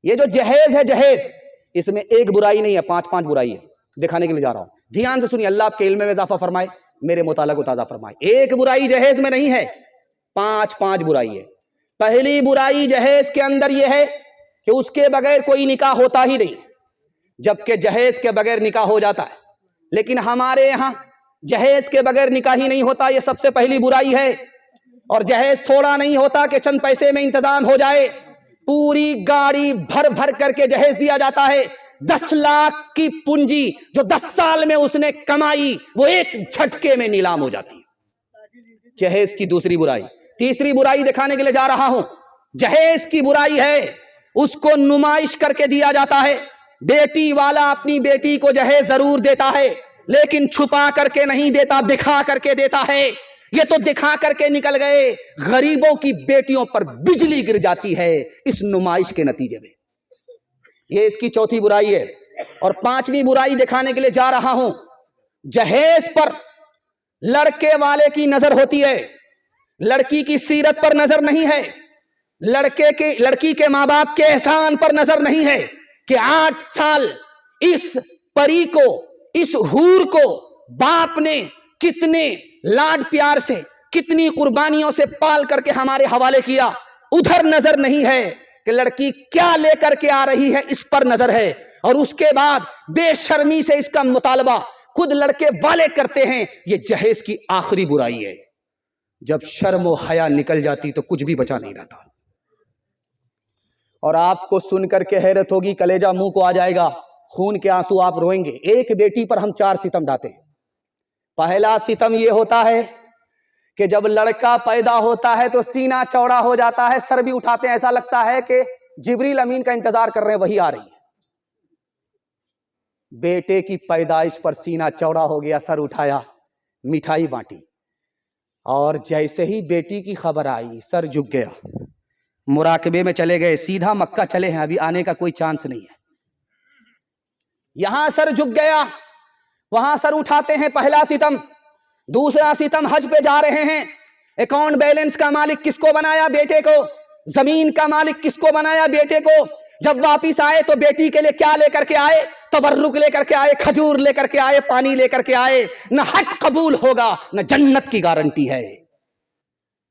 یہ جو جہیز ہے جہیز، اس میں ایک برائی نہیں ہے، 5 برائی ہے، دکھانے کے لیے جا رہا ہوں، دھیان سے سنیے، اللہ آپ کے علم میں اضافہ فرمائے، میرے مطالعہ کو تازہ فرمائے۔ ایک برائی جہیز میں نہیں ہے، 5 برائی ہے۔ پہلی برائی جہیز کے اندر یہ ہے کہ اس کے بغیر کوئی نکاح ہوتا ہی نہیں، جبکہ جہیز کے بغیر نکاح ہو جاتا ہے، لیکن ہمارے یہاں جہیز کے بغیر نکاح ہی نہیں ہوتا، یہ سب سے پہلی برائی ہے۔ اور جہیز تھوڑا نہیں ہوتا کہ چند پیسے میں انتظام ہو جائے، پوری گاڑی بھر بھر کر کے جہیز دیا جاتا ہے۔ 10 لاکھ کی پونجی جو 10 سال میں اس نے کمائی، وہ ایک جھٹکے میں نیلام ہو جاتی ہے۔ جہیز کی دوسری برائی۔ تیسری برائی دکھانے کے لیے جا رہا ہوں، جہیز کی برائی ہے اس کو نمائش کر کے دیا جاتا ہے۔ بیٹی والا اپنی بیٹی کو جہیز ضرور دیتا ہے، لیکن چھپا کر کے نہیں دیتا، دکھا کر کے دیتا ہے۔ یہ تو دکھا کر کے نکل گئے، غریبوں کی بیٹیوں پر بجلی گر جاتی ہے اس نمائش کے نتیجے میں۔ یہ اس کی چوتھی برائی ہے۔ اور 5ویں برائی دکھانے کے لیے جا رہا ہوں، جہیز پر لڑکے والے کی نظر ہوتی ہے، لڑکی کی سیرت پر نظر نہیں ہے، لڑکی کے ماں باپ کے احسان پر نظر نہیں ہے کہ 8 سال اس پری کو، اس حور کو باپ نے کتنے لاڈ پیار سے، کتنی قربانیوں سے پال کر کے ہمارے حوالے کیا۔ ادھر نظر نہیں ہے کہ لڑکی کیا لے کر کے آ رہی ہے، اس پر نظر ہے۔ اور اس کے بعد بے شرمی سے اس کا مطالبہ خود لڑکے والے کرتے ہیں۔ یہ جہیز کی آخری برائی ہے۔ جب شرم و حیا نکل جاتی تو کچھ بھی بچا نہیں رہتا۔ اور آپ کو سن کر کے حیرت ہوگی، کلیجہ منہ کو آ جائے گا، خون کے آنسو آپ روئیں گے۔ ایک بیٹی پر ہم 4 ستم ڈھاتے ہیں۔ پہلا ستم یہ ہوتا ہے کہ جب لڑکا پیدا ہوتا ہے تو سینہ چوڑا ہو جاتا ہے، سر بھی اٹھاتے ہیں، ایسا لگتا ہے کہ جبریل امین کا انتظار کر رہے ہیں، وہی آ رہی ہے۔ بیٹے کی پیدائش پر سینہ چوڑا ہو گیا، سر اٹھایا، مٹھائی بانٹی، اور جیسے ہی بیٹی کی خبر آئی سر جھک گیا، مراقبے میں چلے گئے، سیدھا مکہ چلے ہیں، ابھی آنے کا کوئی چانس نہیں ہے۔ یہاں سر جھک گیا، وہاں سر اٹھاتے ہیں، پہلا ستم۔ دوسرا ستم، حج پہ جا رہے ہیں، اکاؤنٹ بیلنس کا مالک کس کو بنایا؟ بیٹے کو۔ زمین کا مالک کس کو بنایا؟ بیٹے کو۔ جب واپس آئے تو بیٹی کے لیے کیا لے کر کے آئے؟ تبرک لے کر کے آئے، کھجور لے کر کے آئے، پانی لے کر کے آئے۔ نہ حج قبول ہوگا نہ جنت کی گارنٹی ہے۔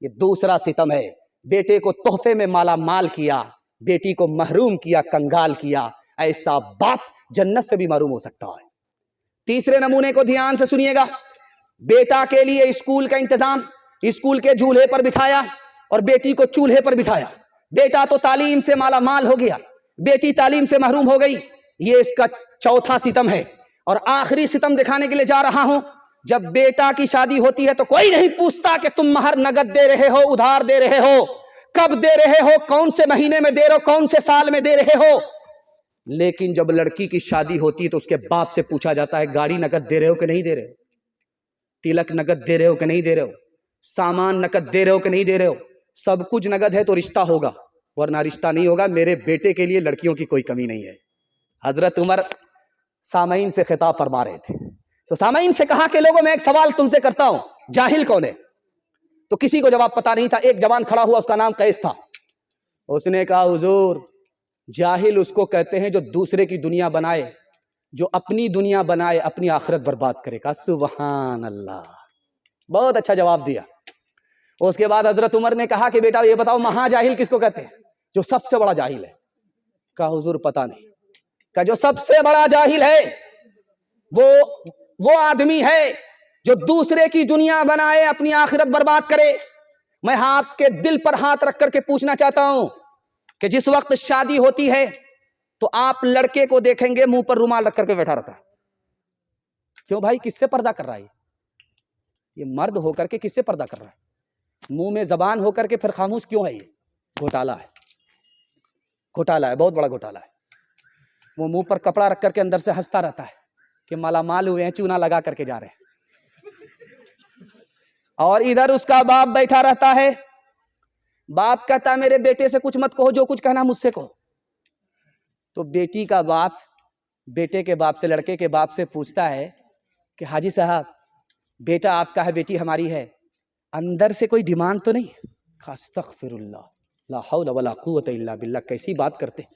یہ دوسرا ستم ہے، بیٹے کو تحفے میں مالا مال کیا، بیٹی کو محروم کیا، کنگال کیا۔ ایسا باپ جنت سے بھی محروم ہو سکتا ہے۔ تیسرے نمونے کو دھیان سے سنیے گا، بیٹا کے لیے اسکول کا انتظام، اسکول کے جھولے پر بٹھایا اور بیٹی کو چولہے پر بٹھایا۔ بیٹا تو تعلیم سے مالا مال ہو گیا، بیٹی تعلیم سے محروم ہو گئی۔ یہ اس کا چوتھا ستم ہے۔ اور آخری ستم دکھانے کے لیے جا رہا ہوں، جب بیٹا کی شادی ہوتی ہے تو کوئی نہیں پوچھتا کہ تم مہر نگد دے رہے ہو، ادھار دے رہے ہو، کب دے رہے ہو، کون سے مہینے میں دے رہے ہو، کون سے سال میں دے رہے ہو۔ لیکن جب لڑکی کی شادی ہوتی ہے تو اس کے باپ سے پوچھا جاتا ہے، گاڑی نقد دے رہے ہو کہ نہیں دے رہے ہو، تلک نقد دے رہے ہو کہ نہیں دے رہے ہو، سامان نقد دے رہے ہو کہ نہیں دے رہے ہو۔ سب کچھ نقد ہے تو رشتہ ہوگا، ورنہ رشتہ نہیں ہوگا۔ میرے بیٹے کے لیے لڑکیوں کی کوئی کمی نہیں ہے۔ حضرت عمر سامعین سے خطاب فرما رہے تھے، تو سامعین سے کہا کہ لوگوں میں ایک سوال تم سے کرتا ہوں، جاہل کون ہے؟ تو کسی کو جواب پتا نہیں تھا۔ ایک جوان کھڑا ہوا، اس کا نام قیس تھا۔ اس نے کہا، حضور جاہل اس کو کہتے ہیں جو دوسرے کی دنیا بنائے، جو اپنی دنیا بنائے اپنی آخرت برباد کرے گا۔ سبحان اللہ، بہت اچھا جواب دیا۔ اس کے بعد حضرت عمر نے کہا کہ بیٹا یہ بتاؤ مہا جاہل کس کو کہتے ہیں؟ جو سب سے بڑا جاہل ہے۔ کہا حضور پتا نہیں۔ کہا جو سب سے بڑا جاہل ہے وہ آدمی ہے جو دوسرے کی دنیا بنائے اپنی آخرت برباد کرے۔ میں آپ کے دل پر ہاتھ رکھ کر کے پوچھنا چاہتا ہوں کہ جس وقت شادی ہوتی ہے تو آپ لڑکے کو دیکھیں گے منہ پر رومال رکھ کر کے بیٹھا رہتا ہے۔ کیوں بھائی، کس سے پردہ کر رہا ہے؟ یہ مرد ہو کر کے کس سے پردہ کر رہا ہے؟ منہ میں زبان ہو کر کے پھر خاموش کیوں ہے؟ یہ گھوٹالا ہے، گھوٹالا ہے، بہت بڑا گھوٹالا ہے۔ وہ منہ پر کپڑا رکھ کر کے اندر سے ہنستا رہتا ہے کہ مالا مال ہوئے ہیں، چونا لگا کر کے جا رہے ہیں، اور ادھر اس کا باپ بیٹھا رہتا ہے۔ باپ کہتا ہے میرے بیٹے سے کچھ مت کہو، جو کچھ کہنا مجھ سے کہو۔ تو بیٹی کا باپ بیٹے کے باپ سے، لڑکے کے باپ سے پوچھتا ہے کہ حاجی صاحب بیٹا آپ کا ہے، بیٹی ہماری ہے، اندر سے کوئی ڈیمانڈ تو نہیں ہے؟ استغفر اللہ، لا حول ولا قوت الا باللہ، کیسی بات کرتے ہیں۔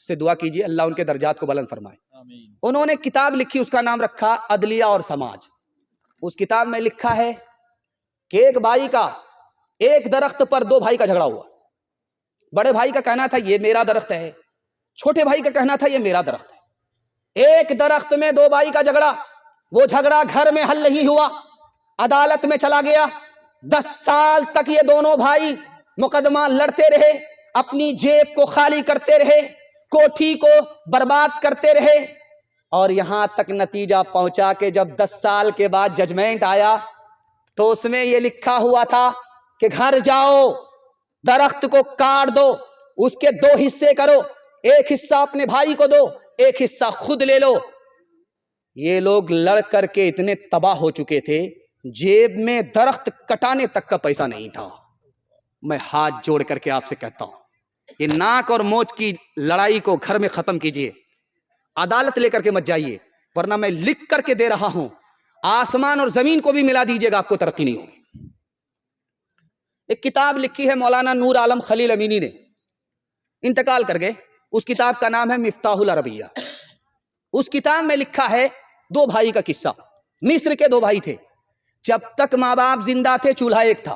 سے دعا کیجئے اللہ ان کے درجات کو بلند فرمائے. آمین. انہوں نے کتاب لکھی, اس کا نام رکھا عدلیہ اور سماج. اس کتاب میں لکھا ہے کہ ایک بھائی کا ایک درخت پر دو بھائی کا جھگڑا ہوا. بڑے بھائی کا کہنا تھا یہ میرا درخت ہے, چھوٹے بھائی کا کہنا تھا یہ میرا درخت ہے. ایک درخت میں دو بھائی کا جھگڑا, وہ جھگڑا گھر میں حل نہیں ہوا, عدالت میں چلا گیا. 10 سال تک یہ دونوں بھائی مقدمہ لڑتے رہے, اپنی جیب کو خالی کرتے رہے, کوٹھی کو برباد کرتے رہے, اور یہاں تک نتیجہ پہنچا کہ جب 10 سال کے بعد ججمنٹ آیا تو اس میں یہ لکھا ہوا تھا کہ گھر جاؤ, درخت کو کاٹ دو, اس کے 2 حصے کرو, ایک حصہ اپنے بھائی کو دو, ایک حصہ خود لے لو. یہ لوگ لڑ کر کے اتنے تباہ ہو چکے تھے, جیب میں درخت کٹانے تک کا پیسہ نہیں تھا. میں ہاتھ جوڑ کر کے آپ سے کہتا ہوں, یہ ناک اور مونچھ کی لڑائی کو گھر میں ختم کیجئے, عدالت لے کر کے مت جائیے, ورنہ میں لکھ کر کے دے رہا ہوں, آسمان اور زمین کو بھی ملا دیجئے گا, آپ کو ترقی نہیں ہوگی. ایک کتاب لکھی ہے مولانا نور عالم خلیل امینی نے, انتقال کر گئے. اس کتاب کا نام ہے مفتاح العربیہ. اس کتاب میں لکھا ہے 2 بھائی کا قصہ. مصر کے 2 بھائی تھے, جب تک ماں باپ زندہ تھے چولہا ایک تھا,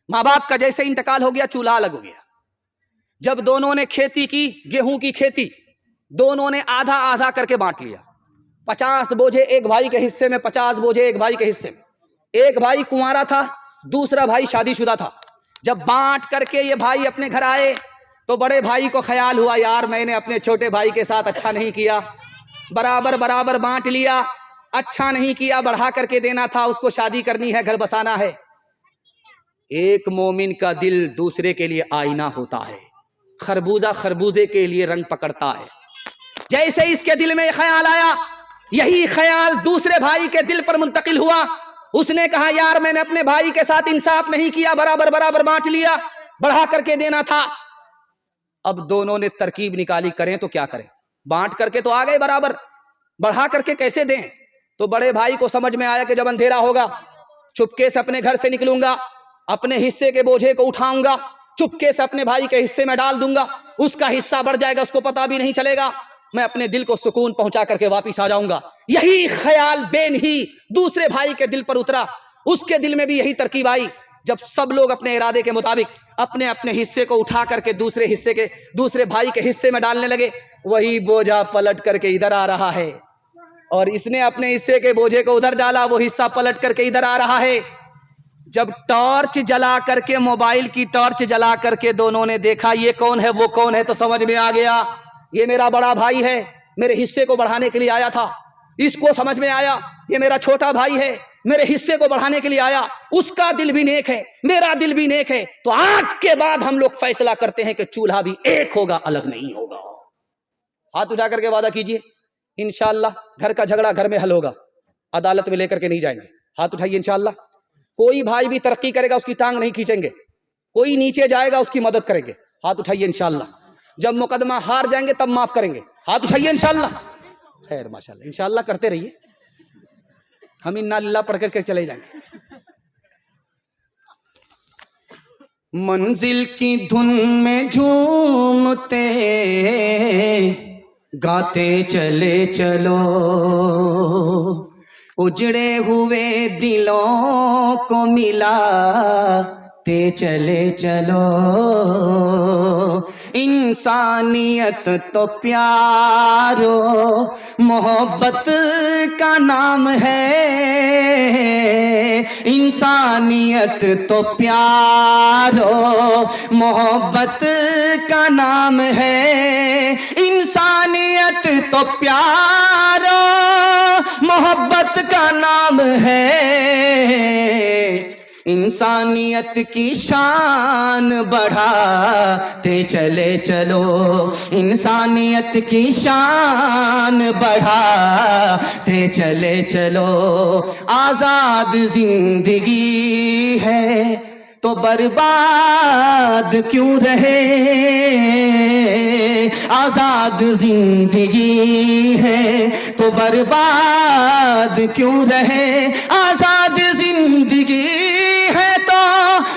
ماں باپ کا جیسے انتقال ہو گیا چولہا الگ ہو گیا. جب دونوں نے کھیتی کی, گیہوں کی کھیتی, دونوں نے آدھا آدھا کر کے بانٹ لیا. 50 بوجھے ایک بھائی کے حصے میں, 50 بوجھے ایک بھائی کے حصے میں. ایک بھائی کنوارا تھا, دوسرا بھائی شادی شدہ تھا. جب بانٹ کر کے یہ بھائی اپنے گھر آئے تو بڑے بھائی کو خیال ہوا یار میں نے اپنے چھوٹے بھائی کے ساتھ اچھا نہیں کیا, برابر برابر بانٹ لیا, اچھا نہیں کیا, بڑھا کر کے دینا تھا, اس کو شادی کرنی ہے, گھر بسانا ہے. ایک مومن کا دل دوسرے کے لیے آئینہ ہوتا ہے, خربوزہ خربوزے کے لیے رنگ پکڑتا ہے. جیسے اس کے دل میں یہ خیال آیا, یہی خیال دوسرے بھائی کے دل پر منتقل ہوا. اس نے کہا یار میں نے اپنے بھائی کے ساتھ انصاف نہیں کیا, برابر برابر بانٹ لیا, بڑھا کر کے دینا تھا. اب دونوں نے ترکیب نکالی, کریں تو کیا کریں, بانٹ کر کے تو آ گئے برابر, بڑھا کر کے کیسے دیں. تو بڑے بھائی کو سمجھ میں آیا کہ جب اندھیرا ہوگا چپکے سے اپنے گھر سے نکلوں گا, اپنے حصے کے بوجھے کو اٹھاؤں گا, چپکے سے اپنے بھائی کے حصے میں ڈال دوں گا, اس کا حصہ بڑھ جائے گا, اس کو پتا بھی نہیں چلے گا, میں اپنے دل کو سکون پہنچا کر کے واپس آ جاؤں گا. یہی خیال بے نہیں دوسرے بھائی کے دل پر اترا. اس کے دل میں بھی یہی ترکیب آئی. جب سب لوگ اپنے ارادے کے مطابق اپنے اپنے حصے کو اٹھا کر کے دوسرے بھائی کے حصے میں ڈالنے لگے, وہی بوجھا پلٹ کر کے ادھر آ رہا ہے, اور اس نے اپنے حصے کے بوجھے کو ادھر ڈالا, وہ حصہ پلٹ کر کے ادھر آ رہا ہے. جب ٹارچ جلا کر کے, موبائل کی ٹارچ جلا کر کے دونوں نے دیکھا یہ کون ہے وہ کون ہے, تو سمجھ میں آ گیا یہ میرا بڑا بھائی ہے, میرے حصے کو بڑھانے کے لیے آیا تھا. اس کو سمجھ میں آیا یہ میرا چھوٹا بھائی ہے, میرے حصے کو بڑھانے کے لیے آیا, اس کا دل بھی نیک ہے, میرا دل بھی نیک ہے. تو آج کے بعد ہم لوگ فیصلہ کرتے ہیں کہ چولہا بھی ایک ہوگا, الگ نہیں ہوگا. ہاتھ اٹھا کر کے وعدہ کیجئے, انشاءاللہ گھر کا جھگڑا گھر میں حل ہوگا, عدالت میں لے کر کے نہیں جائیں گے. ہاتھ اٹھائیے انشاءاللہ. کوئی بھائی بھی ترقی کرے گا اس کی ٹانگ نہیں کھینچیں گے, کوئی نیچے جائے گا اس کی مدد کریں گے. ہاتھ اٹھائیے انشاءاللہ. جب مقدمہ ہار جائیں گے تب معاف کریں گے. ہاتھ اٹھائیے انشاءاللہ. خیر ماشاءاللہ, انشاءاللہ کرتے رہیے, ہم انا للہ پڑھ کر کے چلے جائیں گے. منزل کی دھن میں جھومتے گاتے چلے چلو, اجڑے ہوئے دلوں کو ملاتے چلے چلو. انسانیت تو پیارو محبت کا نام ہے, انسانیت تو پیارو محبت کا نام ہے, انسانیت تو پیارو محبت کا نام ہے. انسانیت کی شان بڑھاتے چلے چلو, انسانیت کی شان بڑھاتے چلے چلو. آزاد زندگی ہے تو برباد کیوں رہے, آزاد زندگی ہے تو برباد کیوں رہے, آزاد زندگی ہے تو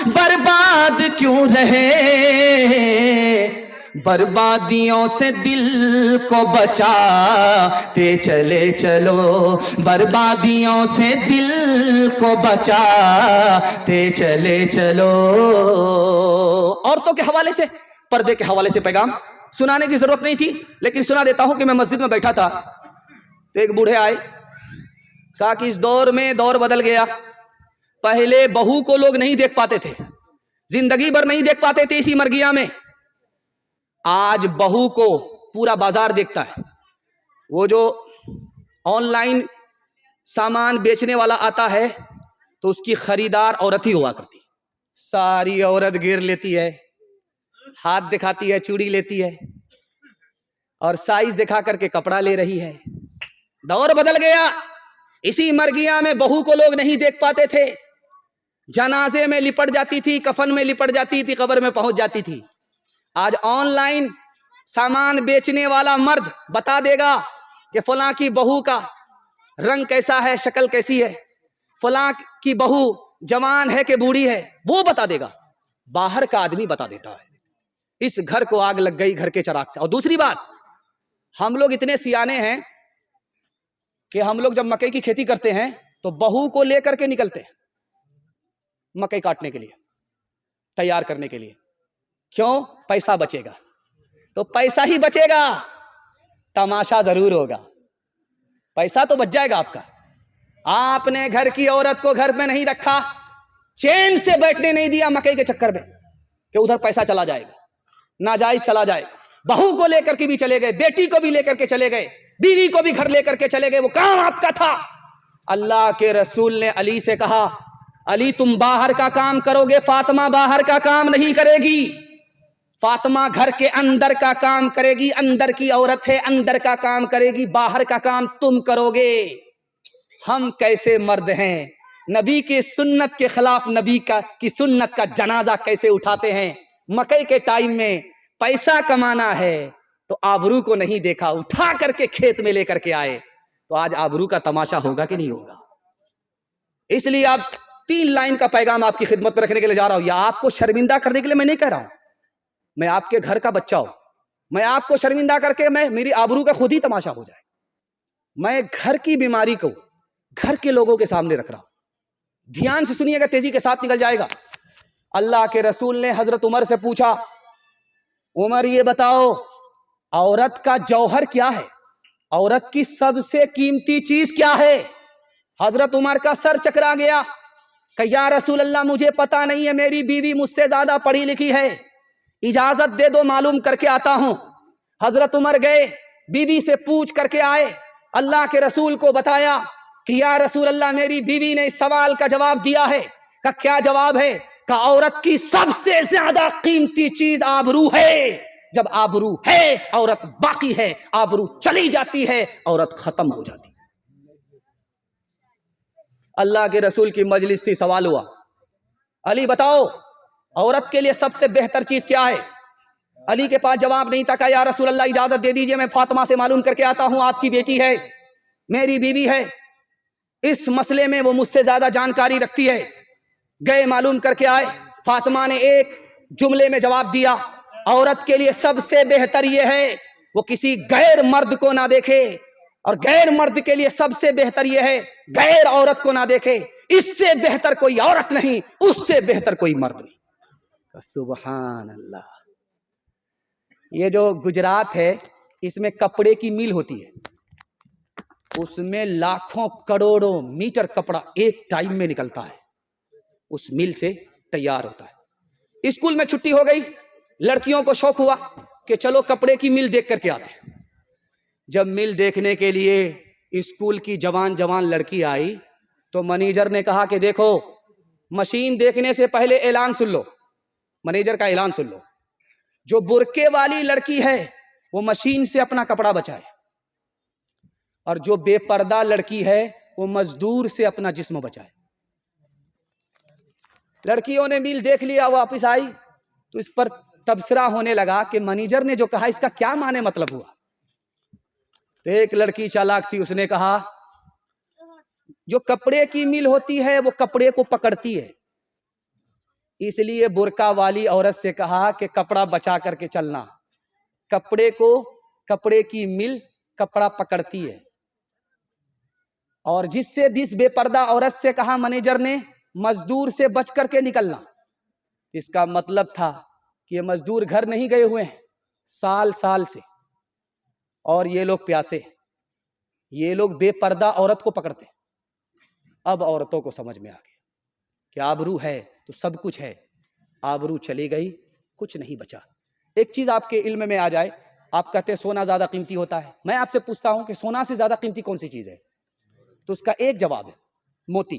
برباد کیوں رہے. بربادیوں سے دل کو بچاتے چلے چلو، بربادیوں سے دل کو بچاتے چلے چلو۔ عورتوں کے حوالے سے، پردے کے حوالے سے پیغام سنانے کی ضرورت نہیں تھی، لیکن سنا دیتا ہوں کہ میں مسجد میں بیٹھا تھا تو ایک بوڑھے آئے، کہا کہ اس دور میں دور بدل گیا، پہلے بہو کو لوگ نہیں دیکھ پاتے تھے، زندگی بھر نہیں دیکھ پاتے تھے اسی مرگیاں میں، آج بہو کو پورا بازار دیکھتا ہے۔ وہ جو آن لائن سامان بیچنے والا آتا ہے تو اس کی خریدار عورت ہی ہوا کرتی، ساری عورت گھیر لیتی ہے، ہاتھ دکھاتی ہے، چوڑی لیتی ہے اور سائز دکھا کر کے کپڑا لے رہی ہے۔ دور بدل گیا، اسی مرگیاں میں بہو کو لوگ نہیں دیکھ پاتے تھے، جنازے میں لپٹ جاتی تھی، کفن میں لپٹ جاتی تھی، قبر میں پہنچ جاتی تھی۔ آج آن لائن سامان بیچنے والا مرد بتا دے گا کہ فلاں کی بہو کا رنگ کیسا ہے، شکل کیسی ہے، فلاں کی بہو جوان ہے کہ بوڑھی ہے، وہ بتا دے گا، باہر کا آدمی بتا دیتا ہے۔ اس گھر کو آگ لگ گئی گھر کے چراغ سے۔ اور دوسری بات، ہم لوگ اتنے سیانے ہیں کہ ہم لوگ جب مکئی کی کھیتی کرتے ہیں تو بہو کو لے کر کے نکلتے ہیں مکئی کاٹنے کے لیے، تیار کرنے کے لیے۔ کیوں؟ پیسہ بچے گا، تو پیسہ ہی بچے گا، تماشا ضرور ہوگا، پیسہ تو بچ جائے گا آپ کا۔ آپ نے گھر کی عورت کو گھر میں نہیں رکھا، چین سے بیٹھنے نہیں دیا مکئی کے چکر میں کہ ادھر پیسہ چلا جائے گا، ناجائز چلا جائے گا۔ بہو کو لے کر کے بھی چلے گئے، بیٹی کو بھی لے کر کے چلے گئے، بیوی کو بھی گھر لے کر کے چلے گئے، وہ کام آپ کا تھا۔ اللہ کے رسول نے علی سے کہا، علی تم باہر کا کام کرو گے، فاطمہ باہر کا کام نہیں کرے گی، فاطمہ گھر کے اندر کا کام کرے گی، اندر کی عورت ہے، اندر کا کام کرے گی، باہر کا کام تم کرو گے۔ ہم کیسے مرد ہیں، نبی کی سنت کے خلاف نبی کی سنت کا جنازہ کیسے اٹھاتے ہیں۔ مکئی کے ٹائم میں پیسہ کمانا ہے تو آبرو کو نہیں دیکھا، اٹھا کر کے کھیت میں لے کر کے آئے، تو آج آبرو کا تماشا ہوگا کہ نہیں ہوگا؟ اس لیے آپ 3 لائن کا پیغام آپ کی خدمت میں رکھنے کے لیے جا رہا ہوں، یا آپ کو شرمندہ کرنے کے لیے میں نہیں کہہ رہا ہوں، میں آپ کے گھر کا بچہ ہوں، میں آپ کو شرمندہ کر کے میری آبرو کا خود ہی تماشا ہو جائے، میں گھر کی بیماری کو گھر کے لوگوں کے سامنے رکھ رہا ہوں۔ دھیان سے سنیے گا، تیزی کے ساتھ نکل جائے گا۔ اللہ کے رسول نے حضرت عمر سے پوچھا، عمر یہ بتاؤ عورت کا جوہر کیا ہے، عورت کی سب سے قیمتی چیز کیا ہے؟ حضرت عمر کا سر چکرا گیا کہ یا رسول اللہ مجھے پتا نہیں ہے، میری بیوی مجھ سے زیادہ پڑھی لکھی ہے، اجازت دے دو معلوم کر کے آتا ہوں۔ حضرت عمر گئے، بیوی سے پوچھ کر کے آئے، اللہ کے رسول کو بتایا کہ یا رسول اللہ میری بیوی نے اس سوال کا جواب دیا ہے۔ کہ کیا جواب ہے؟ کہ عورت کی سب سے زیادہ قیمتی چیز آبرو ہے، جب آبرو ہے عورت باقی ہے، آبرو چلی جاتی ہے عورت ختم ہو جاتی ہے۔ اللہ کے رسول کی مجلس تھی، سوال ہوا، علی بتاؤ عورت کے لیے سب سے بہتر چیز کیا ہے؟ علی کے پاس جواب نہیں تھا کہ یا رسول اللہ اجازت دے دیجئے میں فاطمہ سے معلوم کر کے آتا ہوں، آپ کی بیٹی ہے، میری بیوی ہے، اس مسئلے میں وہ مجھ سے زیادہ جانکاری رکھتی ہے۔ گئے معلوم کر کے آئے، فاطمہ نے ایک جملے میں جواب دیا، عورت کے لیے سب سے بہتر یہ ہے وہ کسی غیر مرد کو نہ دیکھے، اور غیر مرد کے لیے سب سے بہتر یہ ہے غیر عورت کو نہ دیکھے، اس سے بہتر کوئی عورت نہیں، اس سے بہتر کوئی مرد نہیں۔ سبحان اللہ۔ یہ جو گجرات ہے اس میں کپڑے کی میل ہوتی ہے، اس میں لاکھوں کروڑوں میٹر کپڑا ایک ٹائم میں نکلتا ہے، اس میل سے تیار ہوتا ہے۔ اسکول میں چھٹی ہو گئی، لڑکیوں کو شوق ہوا کہ چلو کپڑے کی میل دیکھ کر کے آتے ہیں۔ جب میل دیکھنے کے لیے اسکول کی جوان لڑکی آئی تو مینیجر نے کہا کہ دیکھو مشین دیکھنے سے پہلے اعلان سن لو، مینیجر کا اعلان سن لو، جو برقعے والی لڑکی ہے وہ مشین سے اپنا کپڑا بچائے، اور جو بے پردہ لڑکی ہے وہ مزدور سے اپنا جسم بچائے۔ لڑکیوں نے میل دیکھ لیا، واپس آئی تو اس پر تبصرہ ہونے لگا کہ مینیجر نے جو کہا اس کا کیا معنی مطلب ہوا۔ تو ایک لڑکی چالاک تھی، اس نے کہا جو کپڑے کی میل ہوتی ہے وہ کپڑے کو پکڑتی ہے، اس لیے برقع والی عورت سے کہا کہ کپڑا بچا کر کے چلنا، کپڑے کی مل کپڑا پکڑتی ہے. اور جس بے پردہ عورت سے کہا مینیجر نے مزدور سے بچ کر کے نکلنا، اس کا مطلب تھا کہ یہ مزدور گھر نہیں گئے ہوئے ہیں سال سے، اور یہ لوگ پیاسے، یہ لوگ بے پردہ عورت کو پکڑتے. اب عورتوں کو سمجھ میں آ گیا کہ آبرو ہے تو سب کچھ ہے، آبرو چلی گئی کچھ نہیں بچا. ایک چیز آپ کے علم میں آ جائے، آپ کہتے ہیں سونا زیادہ قیمتی ہوتا ہے، میں آپ سے پوچھتا ہوں کہ سونا سے زیادہ قیمتی کون سی چیز ہے؟ تو اس کا ایک جواب ہے موتی.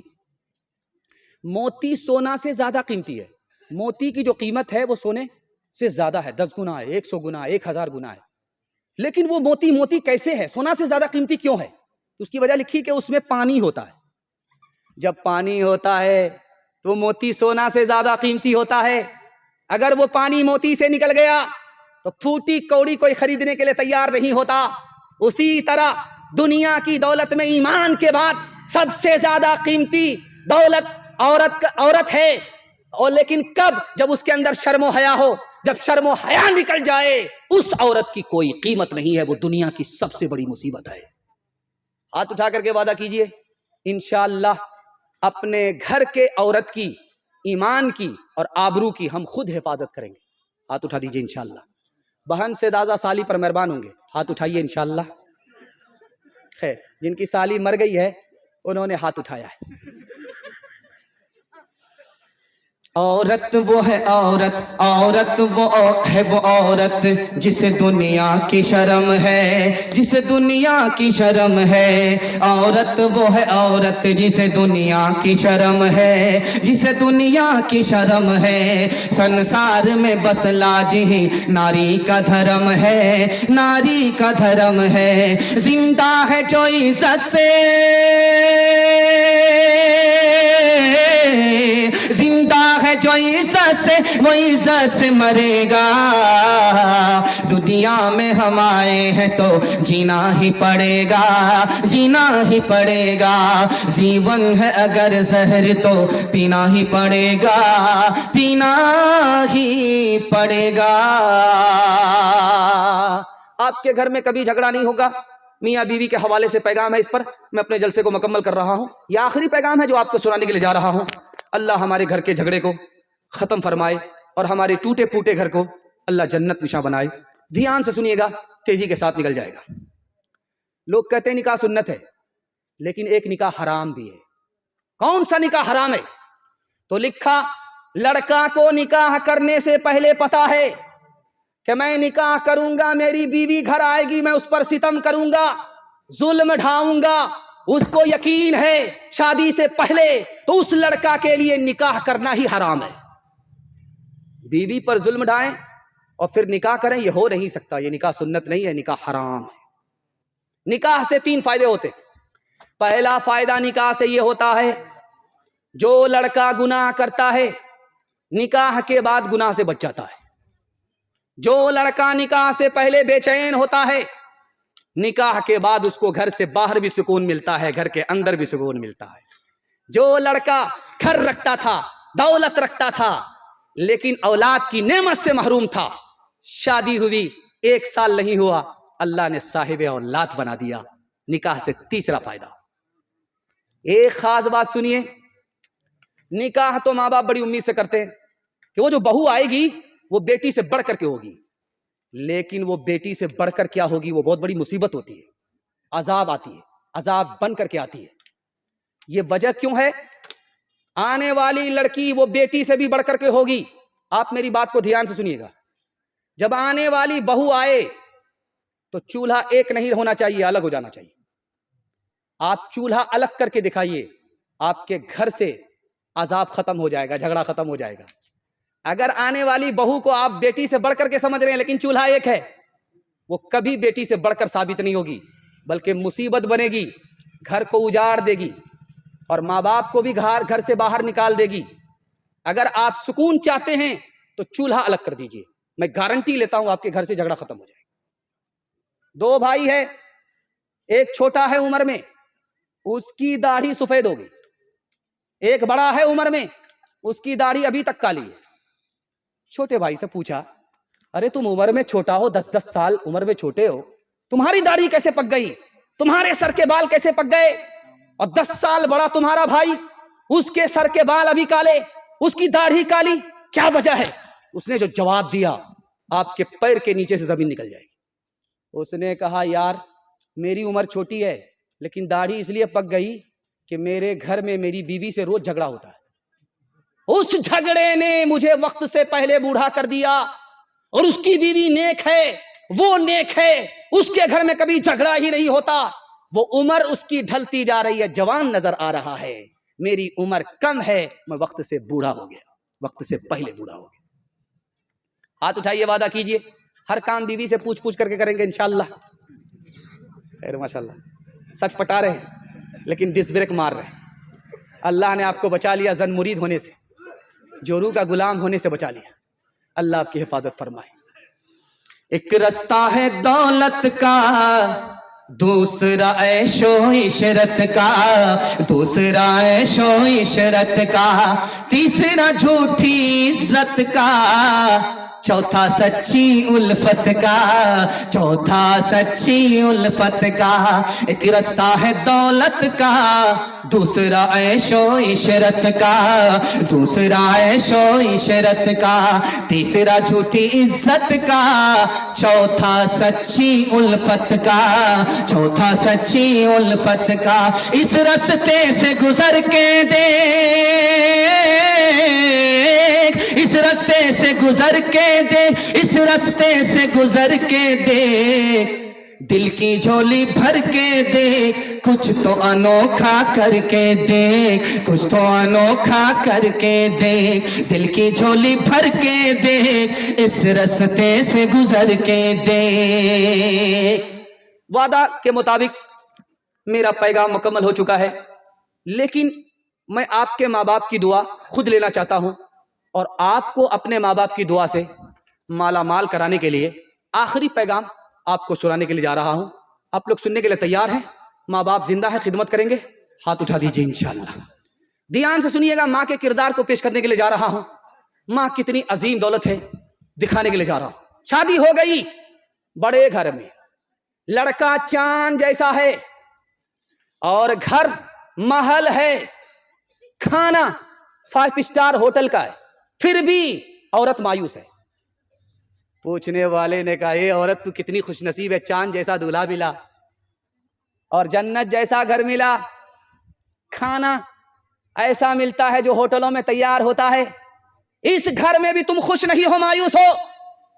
موتی سونا سے زیادہ قیمتی ہے. موتی کی جو قیمت ہے وہ سونے سے زیادہ ہے، 10 گنا ہے، 100 گنا، 1000 گنا ہے. لیکن وہ موتی کیسے ہے، سونا سے زیادہ قیمتی کیوں ہے؟ اس کی وجہ لکھی کہ اس میں پانی ہوتا ہے. جب پانی ہوتا ہے تو موتی سونا سے زیادہ قیمتی ہوتا ہے. اگر وہ پانی موتی سے نکل گیا تو پھوٹی کوڑی کوئی خریدنے کے لیے تیار نہیں ہوتا. اسی طرح دنیا کی دولت میں ایمان کے بعد سب سے زیادہ قیمتی دولت عورت ہے. اور لیکن کب؟ جب اس کے اندر شرم و حیا ہو. جب شرم و حیا نکل جائے اس عورت کی کوئی قیمت نہیں ہے، وہ دنیا کی سب سے بڑی مصیبت ہے. ہاتھ اٹھا کر کے وعدہ کیجئے انشاءاللہ اپنے گھر کے عورت کی، ایمان کی اور آبرو کی ہم خود حفاظت کریں گے. ہاتھ اٹھا دیجئے انشاءاللہ. بہن سے دازہ سالی پر مہربان ہوں گے، ہاتھ اٹھائیے انشاءاللہ. خیر، جن کی سالی مر گئی ہے انہوں نے ہاتھ اٹھایا ہے. عورت وہ ہے عورت، عورت وہ ہے وہ عورت جسے دنیا کی شرم ہے، جسے دنیا کی شرم ہے. عورت وہ ہے عورت جسے دنیا کی شرم ہے، جسے دنیا کی شرم ہے. سنسار میں بس لاج ہی ناری کا دھرم ہے، ناری کا دھرم ہے. زندہ ہے جو عزت سے، زندہ ہے جو عزت سے وہ عزت سے مرے گا. دنیا میں ہم آئے ہیں تو جینا ہی پڑے گا، جینا ہی پڑے گا. جیون ہے اگر زہر تو پینا ہی پڑے گا، پینا ہی پڑے گا. آپ کے گھر میں کبھی جھگڑا نہیں ہوگا. میاں بیوی کے حوالے سے پیغام ہے، اس پر میں اپنے جلسے کو مکمل کر رہا ہوں. یہ آخری پیغام ہے جو آپ کو سنانے کے لیے جا رہا ہوں. اللہ ہمارے گھر کے جھگڑے کو ختم فرمائے اور ہمارے ٹوٹے پھوٹے گھر کو اللہ جنت نشاں بنائے. دھیان سے سنیے گا، تیزی کے ساتھ نکل جائے گا. لوگ کہتے ہیں نکاح سنت ہے، لیکن ایک نکاح حرام بھی ہے. کون سا نکاح حرام ہے؟ تو لکھا لڑکا کو نکاح کرنے سے پہلے پتا ہے کہ میں نکاح کروں گا، میری بیوی گھر آئے گی، میں اس پر ستم کروں گا، ظلم ڈھاؤں گا. اس کو یقین ہے شادی سے پہلے تو اس لڑکا کے لیے نکاح کرنا ہی حرام ہے. بیوی پر ظلم ڈھائیں اور پھر نکاح کریں، یہ ہو نہیں سکتا. یہ نکاح سنت نہیں ہے، نکاح حرام ہے. نکاح سے 3 فائدے ہوتے. پہلا فائدہ نکاح سے یہ ہوتا ہے جو لڑکا گناہ کرتا ہے نکاح کے بعد گناہ سے بچ جاتا ہے. جو لڑکا نکاح سے پہلے بے چین ہوتا ہے نکاح کے بعد اس کو گھر سے باہر بھی سکون ملتا ہے، گھر کے اندر بھی سکون ملتا ہے. جو لڑکا گھر رکھتا تھا، دولت رکھتا تھا، لیکن اولاد کی نعمت سے محروم تھا، شادی ہوئی 1 سال نہیں ہوا، اللہ نے صاحب اولاد بنا دیا. نکاح سے تیسرا فائدہ. ایک خاص بات سنیے، نکاح تو ماں باپ بڑی امید سے کرتے ہیں کہ وہ جو بہو آئے گی وہ بیٹی سے بڑھ کر کے ہوگی، لیکن وہ بیٹی سے بڑھ کر کیا ہوگی؟ وہ بہت بڑی مصیبت ہوتی ہے، عذاب آتی ہے، عذاب بن کر کے آتی ہے. یہ وجہ کیوں ہے؟ آنے والی لڑکی وہ بیٹی سے بھی بڑھ کر کے ہوگی. آپ میری بات کو دھیان سے سنیے گا. جب آنے والی بہو آئے تو چولہا ایک نہیں ہونا چاہیے، الگ ہو جانا چاہیے. آپ چولہا الگ کر کے دکھائیے، آپ کے گھر سے عذاب ختم ہو جائے گا، جھگڑا ختم ہو جائے گا. اگر آنے والی بہو کو آپ بیٹی سے بڑھ کر کے سمجھ رہے ہیں لیکن چولہا ایک ہے، وہ کبھی بیٹی سے بڑھ کر ثابت نہیں ہوگی، بلکہ مصیبت بنے گی، گھر کو اجاڑ دے گی اور ماں باپ کو بھی گھر سے باہر نکال دے گی. اگر آپ سکون چاہتے ہیں تو چولہا الگ کر دیجئے، میں گارنٹی لیتا ہوں آپ کے گھر سے جھگڑا ختم ہو جائے گا. 2 بھائی ہے، ایک چھوٹا ہے عمر میں، اس کی داڑھی سفید ہوگی. ایک بڑا ہے عمر میں، اس کی داڑھی ابھی تک کالی ہے. چھوٹے بھائی سے پوچھا ارے تم عمر میں چھوٹا ہو, 10-10 سال عمر میں چھوٹے ہو, تمہاری داڑھی کیسے پک گئی, تمہارے سر کے بال کیسے پک گئے؟ اور 10 سال بڑا تمہارا بھائی, اس کے سر کے بال ابھی کالے, اس کی داڑھی کالی, کیا وجہ ہے؟ اس نے جو جواب دیا, آپ کے پیر کے نیچے سے زمین نکل جائے گی. اس نے کہا یار میری عمر چھوٹی ہے لیکن داڑھی اس لیے پک گئی کہ میرے گھر میں میری بیوی سے روز جھگڑا ہوتا ہے, اس جھگڑے نے مجھے وقت سے پہلے بوڑھا کر دیا, اور اس کی بیوی نیک ہے, وہ نیک ہے, اس کے گھر میں کبھی جھگڑا ہی نہیں ہوتا, وہ عمر اس کی ڈھلتی جا رہی ہے, جوان نظر آ رہا ہے, میری عمر کم ہے, میں وقت سے بوڑھا ہو گیا, وقت سے پہلے بوڑھا ہو گیا. ہاتھ اٹھائیے, وعدہ کیجئے ہر کام بیوی سے پوچھ کر کے کریں گے انشاءاللہ. خیر ماشاءاللہ, سچ پٹا رہے ہیں لیکن ڈس بریک مار رہے ہیں. اللہ نے آپ کو بچا لیا زن مرید ہونے سے, جورو کا غلام ہونے سے بچا لیا. اللہ آپ کی حفاظت فرمائے. ایک رستہ ہے دولت کا, دوسرا عیش و عشرت کا, دوسرا عیش و عشرت کا, تیسرا جھوٹی عزت کا, چوتھا سچی الفت کا, چوتھا سچی الفت کا. ایک رستہ ہے دولت کا, دوسرا عیش و عشرت کا, دوسرا عیش و عشرت کا, تیسرا جھوٹی عزت کا, چوتھا سچی الفت کا, چوتھا سچی الفت کا. اس رستے سے گزر کے دیکھ, اس رستے سے گزر کے دیکھ, اس رستے سے گزر کے دیکھ, دل کی جھولی بھر کے دیکھ, کچھ تو انوکھا کر کے دیکھ, کچھ تو انوکھا کر کے دیکھ, دل کی جھولی بھر کے دیکھ, اس رستے سے گزر کے دیکھ. وعدہ کے مطابق میرا پیغام مکمل ہو چکا ہے, لیکن میں آپ کے ماں باپ کی دعا خود لینا چاہتا ہوں, اور آپ کو اپنے ماں باپ کی دعا سے مالا مال کرانے کے لیے آخری پیغام آپ کو سنانے کے لیے جا رہا ہوں. آپ لوگ سننے کے لیے تیار ہیں؟ ماں باپ زندہ ہے, خدمت کریں گے؟ ہاتھ اٹھا دیجیے انشاءاللہ. دھیان سے سنیے گا, ماں کے کردار کو پیش کرنے کے لیے جا رہا ہوں. ماں کتنی عظیم دولت ہے دکھانے کے لیے جا رہا ہوں. شادی ہو گئی بڑے گھر میں, لڑکا چاند جیسا ہے, اور گھر محل ہے, کھانا 5 اسٹار ہوٹل کا ہے, پھر بھی عورت مایوس ہے. پوچھنے والے نے کہا اے عورت تو کتنی خوش نصیب ہے, چاند جیسا دولہا ملا اور جنت جیسا گھر ملا, کھانا ایسا ملتا ہے جو ہوٹلوں میں تیار ہوتا ہے, اس گھر میں بھی تم خوش نہیں ہو, مایوس ہو.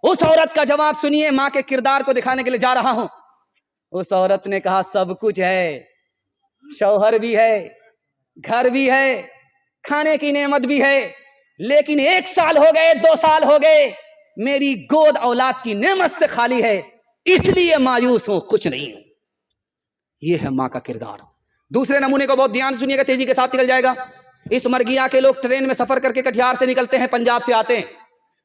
اس عورت کا جواب سنیے, ماں کے کردار کو دکھانے کے لیے جا رہا ہوں. اس عورت نے کہا سب کچھ ہے, شوہر بھی ہے, گھر بھی ہے, کھانے کی نعمت بھی ہے, لیکن 1 سال ہو گئے, 2 سال ہو گئے, میری گود اولاد کی نعمت سے خالی ہے, اس لیے مایوس ہوں, کچھ نہیں ہوں. یہ ہے ماں کا کردار. دوسرے نمونے کو بہت دھیان سے سنیے گا, تیزی کے ساتھ نکل جائے گا. اس مرگیا کے لوگ ٹرین میں سفر کر کے کٹیہار سے نکلتے ہیں, پنجاب سے آتے ہیں.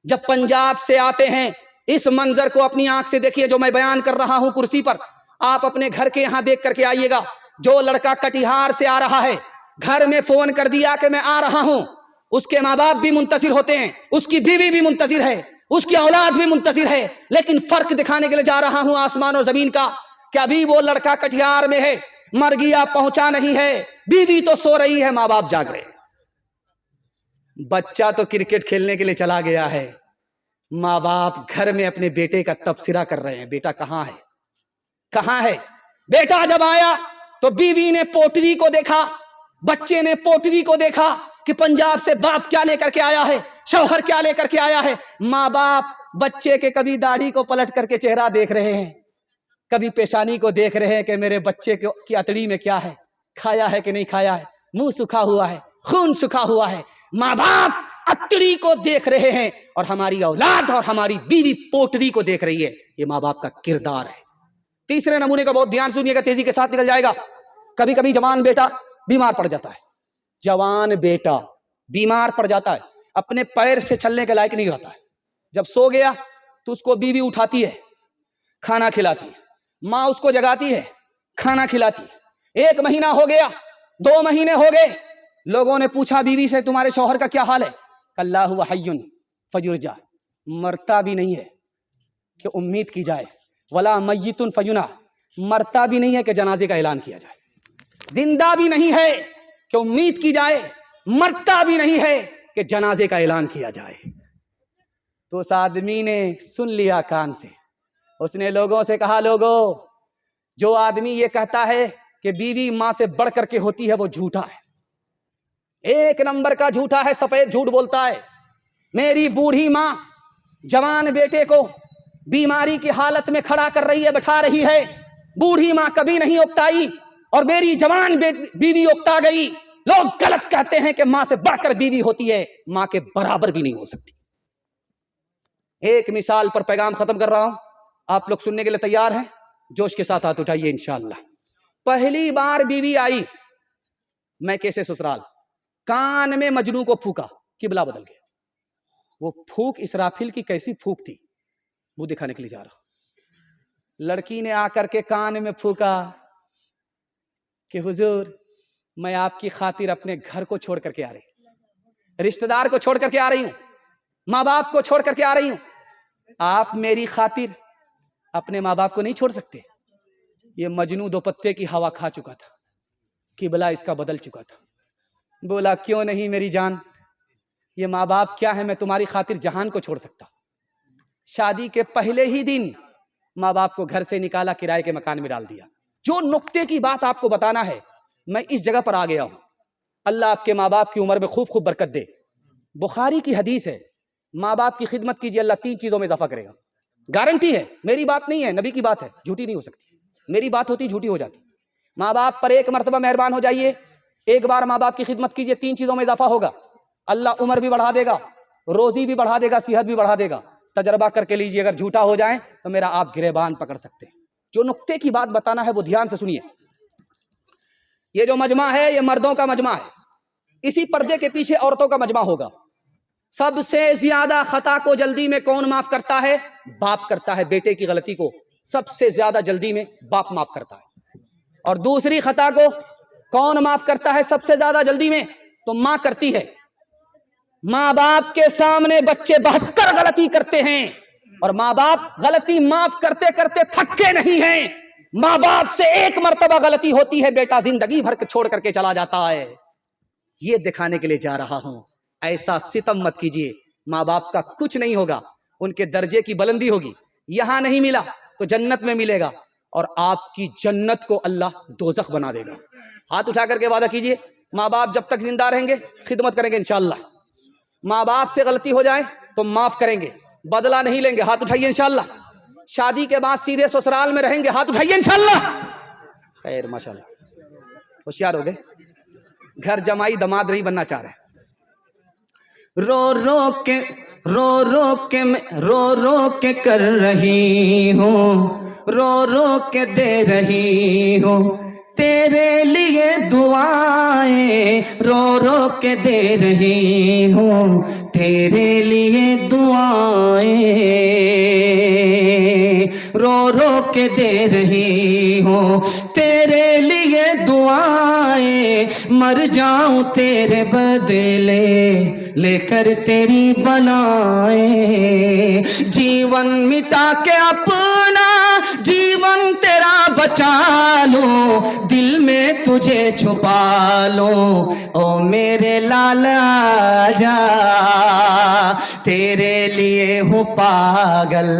جب پنجاب سے آتے ہیں, اس منظر کو اپنی آنکھ سے دیکھیے جو میں بیان کر رہا ہوں کرسی پر. آپ اپنے گھر کے یہاں دیکھ کر کے آئیے گا. جو لڑکا کٹیہار سے آ رہا ہے, گھر میں فون کر دیا کہ میں آ رہا ہوں, اس کے ماں باپ بھی منتظر ہوتے ہیں, اس کی بیوی بھی منتظر ہے, اس کی اولاد بھی منتظر ہے. لیکن فرق دکھانے کے لیے جا رہا ہوں آسمان اور زمین کا, کہ ابھی وہ لڑکا کٹیہار میں ہے, مرگیا پہنچا نہیں ہے, بیوی تو سو رہی ہے, ماں باپ جاگ رہے ہیں. بچہ تو کرکٹ کھیلنے کے لیے چلا گیا ہے, ماں باپ گھر میں اپنے بیٹے کا تبصرہ کر رہے ہیں, بیٹا کہاں ہے, کہاں ہے. بیٹا جب آیا تو بیوی نے پوٹری کو دیکھا, بچے نے پوٹری کو دیکھا کہ پنجاب سے باپ کیا لے کر کے آیا ہے, شوہر کیا لے کر کے آیا ہے. ماں باپ بچے کے کبھی داڑھی کو پلٹ کر کے چہرہ دیکھ رہے ہیں, کبھی پیشانی کو دیکھ رہے ہیں کہ میرے بچے کی اتڑی میں کیا ہے, کھایا ہے کہ نہیں کھایا ہے, منہ سکھا ہوا ہے, خون سکھا ہوا ہے. ماں باپ اتڑی کو دیکھ رہے ہیں, اور ہماری اولاد اور ہماری بیوی پوٹری کو دیکھ رہی ہے. یہ ماں باپ کا کردار ہے. تیسرے نمونے کا بہت دھیان سنیے گا, تیزی کے ساتھ نکل جائے گا. کبھی کبھی جوان بیٹا بیمار پڑ جاتا ہے, جوان بیٹا بیمار پڑ جاتا ہے, اپنے پیر سے چلنے کے لائق نہیں رہتا ہے. جب سو گیا تو اس کو بیوی اٹھاتی ہے, کھانا کھلاتی ہے, ماں اس کو جگاتی ہے, کھانا کھلاتی ہے. 1 مہینہ ہو گیا, 2 مہینے ہو گئے, لوگوں نے پوچھا بیوی سے تمہارے شوہر کا کیا حال ہے, اللہ ہوا حی فیرجع, مرتا بھی نہیں ہے, کہ امید کی جائے، ولا میتن فینا، مرتا بھی نہیں ہے کہ جنازے کا اعلان کیا جائے، زندہ بھی نہیں ہے کہ امید کی جائے، مرتا بھی نہیں ہے کہ جنازے کا اعلان کیا جائے۔ تو اس آدمی نے سن لیا کان سے، اس نے لوگوں سے کہا، لوگوں، جو آدمی یہ کہتا ہے کہ بیوی ماں سے بڑھ کر کے ہوتی ہے وہ جھوٹا ہے، ایک نمبر کا جھوٹا ہے، سفید جھوٹ بولتا ہے۔ میری بوڑھی ماں جوان بیٹے کو بیماری کی حالت میں کھڑا کر رہی ہے، بٹھا رہی ہے، بوڑھی ماں کبھی نہیں اکتائی اور میری جوان بیوی اکتا گئی۔ لوگ غلط کہتے ہیں کہ ماں سے بڑھ کر بیوی ہوتی ہے، ماں کے برابر بھی نہیں ہو سکتی۔ ایک مثال پر پیغام ختم کر رہا ہوں، آپ لوگ سننے کے لیے تیار ہیں؟ جوش کے ساتھ ہاتھ اٹھائیے انشاءاللہ۔ پہلی بار بیوی آئی میں کیسے سسرال، کان میں مجنو کو پھونکا، قبلہ بدل گیا۔ وہ پھونک اسرافیل کی کیسی پھونک تھی، وہ دکھانے کے لیے جا رہا۔ لڑکی نے آ کر کے کان میں پھونکا کہ حضور میں آپ کی خاطر اپنے گھر کو چھوڑ کر کے آ رہی، رشتہ دار کو چھوڑ کر کے آ رہی ہوں، ماں باپ کو چھوڑ کر کے آ رہی ہوں، آپ میری خاطر اپنے ماں باپ کو نہیں چھوڑ سکتے؟ یہ مجنو دو پتے کی ہوا کھا چکا تھا، قبلہ اس کا بدل چکا تھا۔ بولا کیوں نہیں میری جان، یہ ماں باپ کیا ہے، میں تمہاری خاطر جہان کو چھوڑ سکتا۔ شادی کے پہلے ہی دن ماں باپ کو گھر سے نکالا، کرائے کے مکان میں ڈال دیا۔ جو نقطے کی بات آپ کو بتانا ہے، میں اس جگہ پر آ گیا ہوں۔ اللہ آپ کے ماں باپ کی عمر میں خوب خوب برکت دے۔ بخاری کی حدیث ہے، ماں باپ کی خدمت کیجیے، اللہ 3 چیزوں میں اضافہ کرے گا، گارنٹی ہے، میری بات نہیں ہے، نبی کی بات ہے، جھوٹی نہیں ہو سکتی، میری بات ہوتی جھوٹی ہو جاتی۔ ماں باپ پر ایک مرتبہ مہربان ہو جائیے، ایک بار ماں باپ کی خدمت کیجیے، 3 چیزوں میں اضافہ ہوگا، اللہ عمر بھی بڑھا دے گا، روزی بھی بڑھا دے گا، صحت بھی بڑھا دے گا۔ تجربہ کر کے لیجیے، اگر جھوٹا ہو جائیں تو میرا آپ گریبان پکڑ سکتے ہیں۔ جو نقطے کی بات بتانا ہے وہ دھیان سے سنیے۔ یہ جو مجمع ہے یہ مردوں کا مجمع ہے، اسی پردے کے پیچھے عورتوں کا مجمع ہوگا۔ سب سے زیادہ خطا کو جلدی میں کون معاف کرتا ہے؟ باپ کرتا ہے۔ بیٹے کی غلطی کو سب سے زیادہ جلدی میں باپ معاف کرتا ہے، اور دوسری خطا کو کون معاف کرتا ہے سب سے زیادہ جلدی میں؟ تو ماں کرتی ہے۔ ماں باپ کے سامنے بچے 72 غلطی کرتے ہیں، اور ماں باپ غلطی معاف کرتے کرتے تھکتے نہیں ہیں۔ ماں باپ سے ایک مرتبہ غلطی ہوتی ہے، بیٹا زندگی بھر کے چھوڑ کر کے چلا جاتا ہے۔ یہ دکھانے کے لیے جا رہا ہوں، ایسا ستم مت کیجیے، ماں باپ کا کچھ نہیں ہوگا، ان کے درجے کی بلندی ہوگی، یہاں نہیں ملا تو جنت میں ملے گا، اور آپ کی جنت کو اللہ دوزخ بنا دے گا۔ ہاتھ اٹھا کر کے وعدہ کیجیے، ماں باپ جب تک زندہ رہیں گے خدمت کریں گے انشاءاللہ، ماں باپ سے غلطی ہو جائے تو معاف کریں گے، بدلہ نہیں لیں گے۔ ہاتھ اٹھائیے انشاءاللہ۔ شادی کے بعد سیدھے سسرال میں رہیں گے، ہاتھ اٹھائیے انشاءاللہ۔ خیر ماشاءاللہ، ہوشیار ہو گئے، گھر جمائی دماد نہیں بننا چاہ رہے۔ رو رو کے کر رہی ہوں، رو رو کے دے رہی ہوں تیرے لیے دعائیں، رو رو کے دے رہی ہوں تیرے لیے دعائیں، رو رو کے دے رہی ہوں تیرے لیے دعائیں، مر جاؤں تیرے بدلے لے کر تیری بلائیں، جیون مٹا کے اپنا جیون تیرا بچا لوں، دل میں تجھے چھپا لوں، او میرے لالا جا تیرے لیے ہوں پاگل،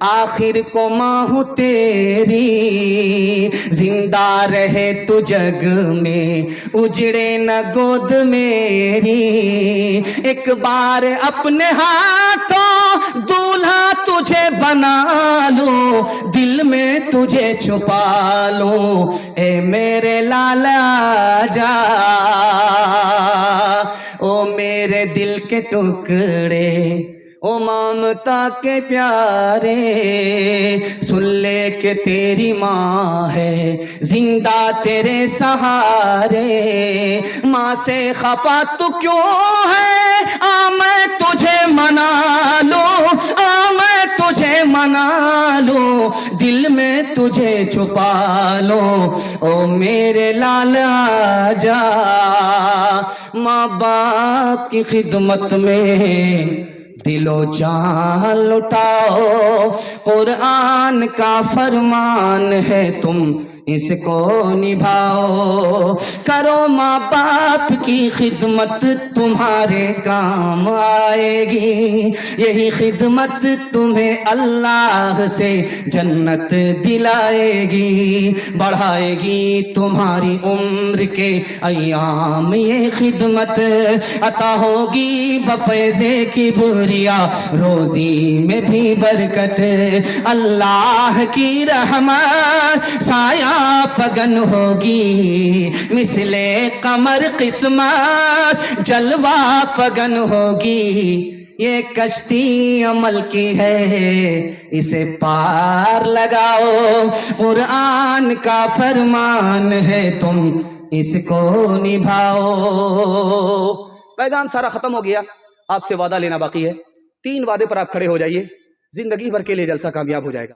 آخر کو ماں ہوں تیری، زندہ رہے تو جگ میں اجڑے نہ گود میری، ایک بار اپنے ہاتھوں دولہا تجھے بنا لوں، دل میں تجھے چھپا لوں، اے میرے لالا جا، او میرے دل کے ٹکڑے، او ممتا کے پیارے، سن لے کہ تیری ماں ہے زندہ تیرے سہارے، ماں سے خفا تو کیوں ہے، آ میں تجھے منا لوں، آ میں تجھے منا لوں، دل میں تجھے چھپا لوں، او میرے لالا جا، ماں باپ کی خدمت میں دل و جان لٹاؤ، قرآن کا فرمان ہے تم اس کو نبھاؤ، کرو ماں باپ کی خدمت تمہارے کام آئے گی، یہی خدمت تمہیں اللہ سے جنت دلائے گی، بڑھائے گی تمہاری عمر کے ایام، یہ خدمت عطا ہوگی بفیض کبریا، روزی میں بھی برکت، اللہ کی رحمت سایہ فگن ہوگی، مثل قمر قسمت جلوہ فگن ہوگی، یہ کشتی عمل کی ہے اسے پار لگاؤ، قرآن کا فرمان ہے تم اس کو نبھاؤ۔ پیغام سارا ختم ہو گیا، آپ سے وعدہ لینا باقی ہے، 3 وعدے پر آپ کھڑے ہو جائیے، زندگی بھر کے لیے جلسہ کامیاب ہو جائے گا۔